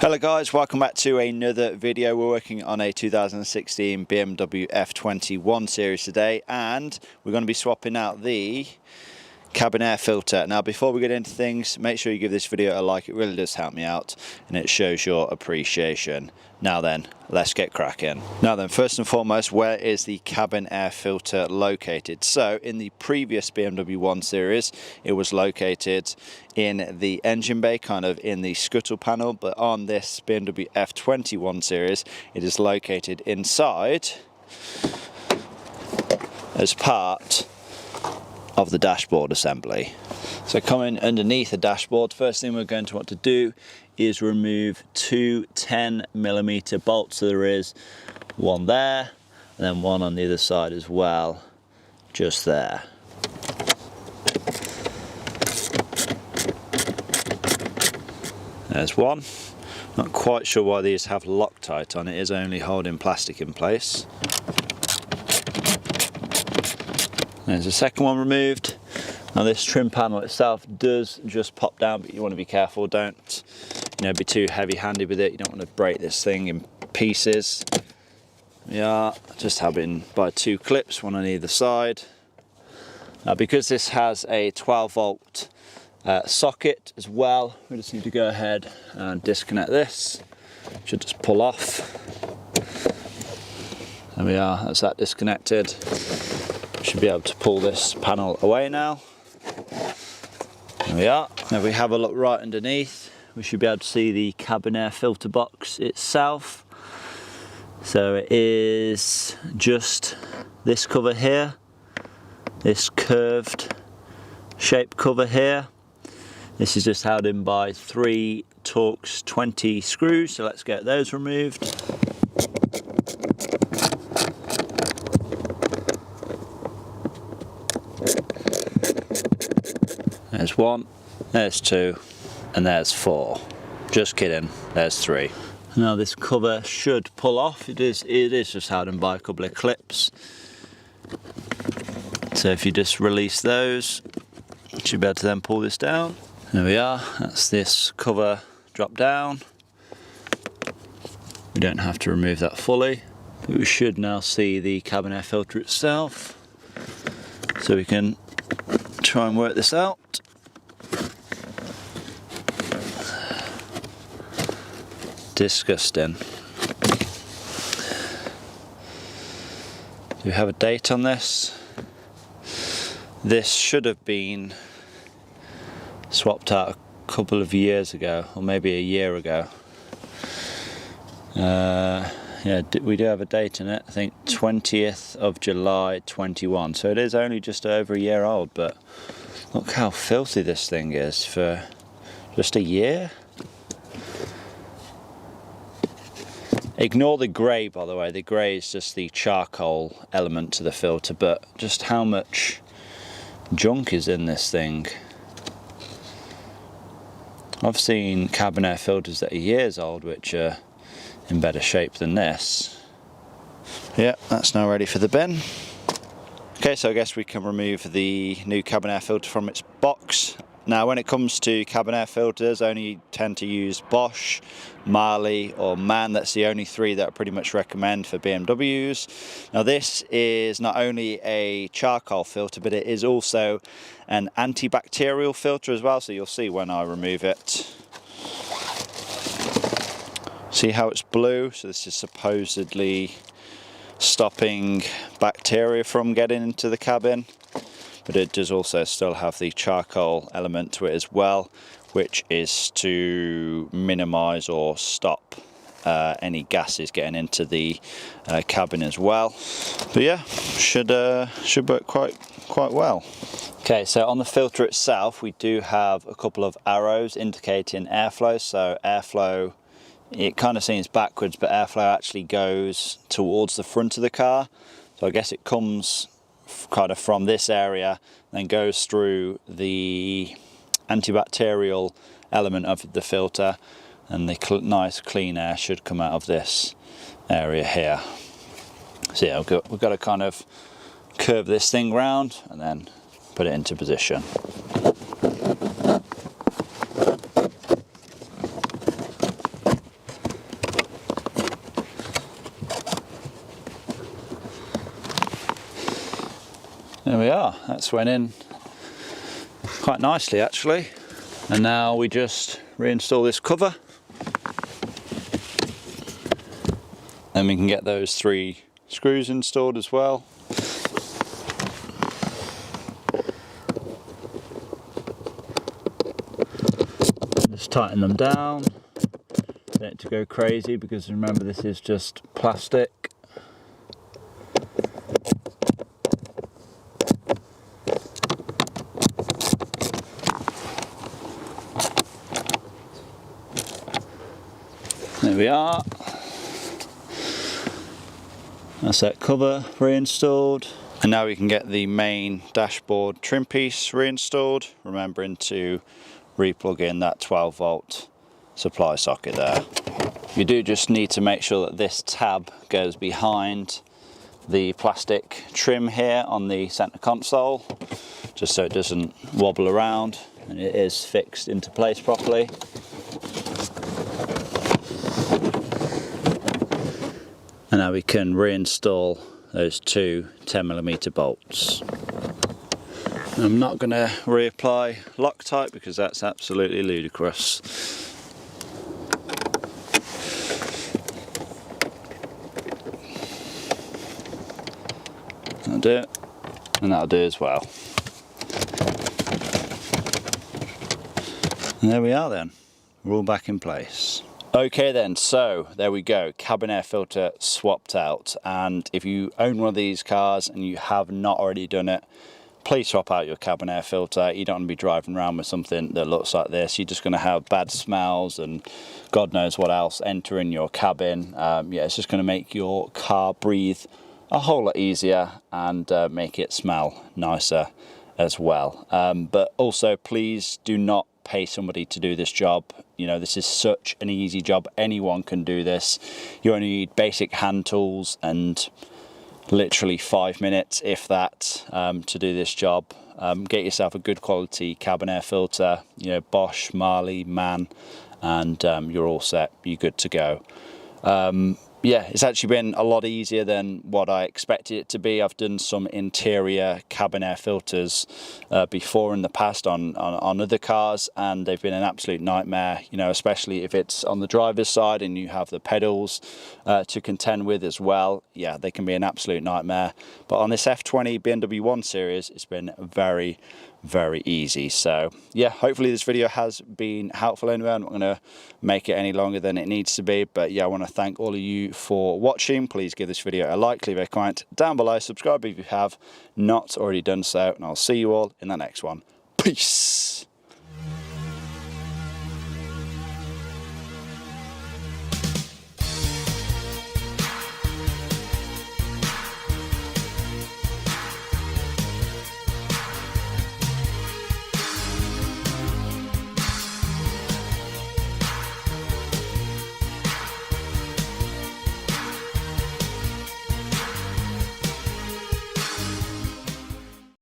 Hello guys, welcome back to another video. We're working on a 2016 BMW F20 1 Series today, and we're going to be swapping out the cabin air filter. Now before we get into things, make sure you give this video a like. It really does help me out and it shows your appreciation. Now then, let's get cracking. Now then, first and foremost, where is the cabin air filter located? So in the previous BMW 1 Series, it was located in the engine bay, kind of in the scuttle panel, but on this BMW F20 1 Series, it is located inside as part of the dashboard assembly. So coming underneath the dashboard, first thing we're going to want to do is remove two 10mm bolts. So there is one there and then one on the other side as well, just there. There's one. Not quite sure why these have Loctite on. It is only holding plastic in place. There's the second one removed. Now this trim panel itself does just pop down, but you want to be careful. Don't, be too heavy-handed with it. You don't want to break this thing in pieces. We are just having by two clips, one on either side. Now because this has a 12-volt socket as well, we just need to go ahead and disconnect this. Should just pull off. There we are. That's that disconnected. Should be able to pull this panel away now. There we are. Now if we have a look right underneath, we should be able to see the cabin air filter box itself. So it is just this cover here, this curved shape cover here. This is just held in by 3 Torx 20 screws, so let's get those removed. There's one, there's two, and there's 4. Just kidding, there's 3. Now this cover should pull off. It is just held in by a couple of clips. So if you just release those, you should be able to then pull this down. There we are, that's this cover drop down. We don't have to remove that fully. But we should now see the cabin air filter itself. So we can try and work this out. Disgusting. Do we have a date on this? This should have been swapped out a couple of years ago, or maybe a year ago. Yeah, we do have a date in it. I think 20th of July 21. So it is only just over a year old, but look how filthy this thing is for just a year. Ignore the grey, by the way. The grey is just the charcoal element to the filter, but just how much junk is in this thing. I've seen cabin air filters that are years old which are in better shape than this. Yeah, that's now ready for the bin. Okay, so I guess we can remove the new cabin air filter from its box. Now when it comes to cabin air filters, I only tend to use Bosch, Marley or MAN. That's the only 3 that I pretty much recommend for BMWs. Now this is not only a charcoal filter, but it is also an antibacterial filter as well, so you'll see when I remove it. See how it's blue? So this is supposedly stopping bacteria from getting into the cabin. But it does also still have the charcoal element to it as well, which is to minimize or stop any gases getting into the cabin as well. But yeah, should work quite well. Okay, so on the filter itself, we do have a couple of arrows indicating airflow. So airflow, it kind of seems backwards, but airflow actually goes towards the front of the car. So I guess it comes kind of from this area, then goes through the antibacterial element of the filter, and the nice clean air should come out of this area here. So yeah, we've got to kind of curve this thing round and then put it into position. There we are, that's went in quite nicely actually. And now we just reinstall this cover. Then we can get those 3 screws installed as well. Just tighten them down. Don't want it to go crazy because remember this is just plastic. There we are. That's that cover reinstalled. And now we can get the main dashboard trim piece reinstalled, remembering to re-plug in that 12-volt supply socket there. You do just need to make sure that this tab goes behind the plastic trim here on the center console, just so it doesn't wobble around and it is fixed into place properly. And now we can reinstall those 2 10mm bolts. I'm not going to reapply Loctite because that's absolutely ludicrous. That'll do it, and that'll do as well. And there we are then, we're all back in place. Okay then, so there we go, cabin air filter swapped out. And if you own one of these cars and you have not already done it, please swap out your cabin air filter. You don't want to be driving around with something that looks like this. You're just going to have bad smells and God knows what else entering your cabin. Yeah, it's just going to make your car breathe a whole lot easier and make it smell nicer as well. But also, please do not pay somebody to do this job. You know, this is such an easy job. Anyone can do this. You only need basic hand tools and literally 5 minutes, if that, to do this job. Get yourself a good quality cabin air filter, you know, Bosch, Marley, MAN, and you're all set. You're good to go. Yeah, it's actually been a lot easier than what I expected it to be. I've done some interior cabin air filters before in the past on other cars, and they've been an absolute nightmare, you know, especially if it's on the driver's side and you have the pedals to contend with as well. Yeah, they can be an absolute nightmare. But on this F20 BMW 1 Series, it's been very, very easy. So yeah, hopefully this video has been helpful anyway. I'm not going to make it any longer than it needs to be, but yeah, I want to thank all of you for watching. Please give this video a like, leave a comment down below, subscribe if you have not already done so, and I'll see you all in the next one. Peace.